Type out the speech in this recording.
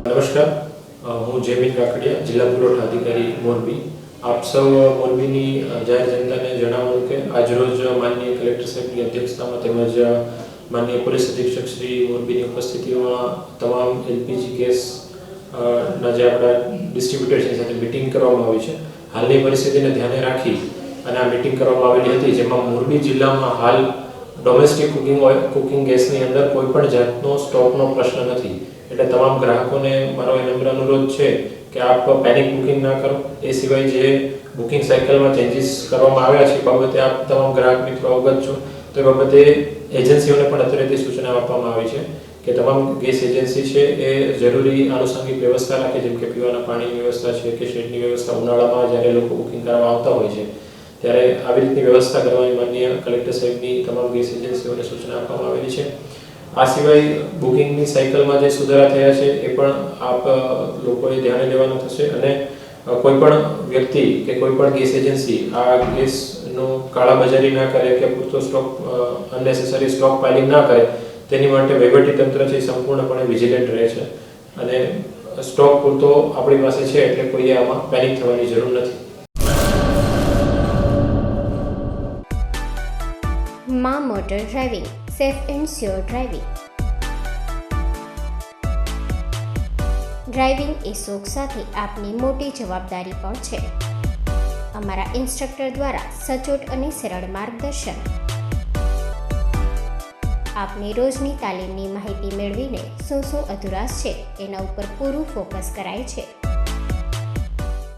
નમસ્કાર, હું જયમીન કાકડિયા, જિલ્લા પુરવઠા અધિકારી મોરબી. આપ સૌ મોરબીની જાહેર જનતાને જણાવવાનું કે આજરોજ માનનીય કલેક્ટર સાહેબની અધ્યક્ષતામાં તેમજ માનનીય પોલીસ અધિક્ષક શ્રી મોરબીની ઉપસ્થિતિમાં તમામ એલપીજી ગેસ ના જે આપણા ડિસ્ટ્રીબ્યુટર છે સાથે મિટિંગ કરવામાં આવી છે. હાલની પરિસ્થિતિને ધ્યાને રાખી અને આ મિટિંગ કરવામાં આવેલી હતી, જેમાં મોરબી જિલ્લામાં હાલ ડોમેસ્ટિક કુકિંગ ગેસની અંદર કોઈ પણ જાતનો સ્ટોકનો પ્રશ્ન નથી. એટલે તમામ ગ્રાહકોને મારો એ નમ્ર અનુરોધ છે કે આપ પેનિક બુકિંગ ના કરો. એ સિવાય જે બુકિંગ સાયકલમાં ચેન્જીસ કરવામાં આવ્યા છે એ બાબતે આપ તમામ ગ્રાહક મિત્રો અવગત છો. તો એ બાબતે એજન્સીઓને પણ અત્યારેથી સૂચના આપવામાં આવી છે કે તમામ ગેસ એજન્સી છે એ જરૂરી આનુષંગિક વ્યવસ્થા રાખે, જેમ કે પીવાના પાણીની વ્યવસ્થા છે કે શેડની વ્યવસ્થા. ઉનાળામાં જ્યારે લોકો બુકિંગ કરવા આવતા હોય છે ત્યારે આવી રીતની વ્યવસ્થા કરવાની માનનીય કલેક્ટર સાહેબની તમામ ગેસ એજન્સીઓને સૂચના આપવામાં આવેલી છે. આ સિવાય બુકિંગની સાયકલમાં જે સુધારા થયા છે એ પણ આપ લોકોએ ધ્યાને લેવાનું થશે અને કોઈ પણ વ્યક્તિ કે કોઈ પણ ગેસ એજન્સી આ ગેસનો કાળાબજારી ના કરે કે પૂરતો સ્ટોક અનનેસેસરી સ્ટોક પાઇલિંગ ના કરે, તેની માટે વહીવટી તંત્ર છે સંપૂર્ણપણે વિજિલન્ટ રહે છે અને સ્ટોક પૂરતો આપણી પાસે છે એટલે કોઈએ આમાં પેનિક થવાની જરૂર નથી. માં motor driving, safe and sure driving. Driving એ શોખ સાથે આપની મોટી જવાબદારી પણ છે. અમારા ઇન્સ્ટ્રક્ટર દ્વારા સચોટ અને સરળ માર્ગદર્શન. આપની રોજની તાલીમની માહિતી મેળવીને શું અધુરાશ છે એના ઉપર પૂરું ફોકસ કરાય છે.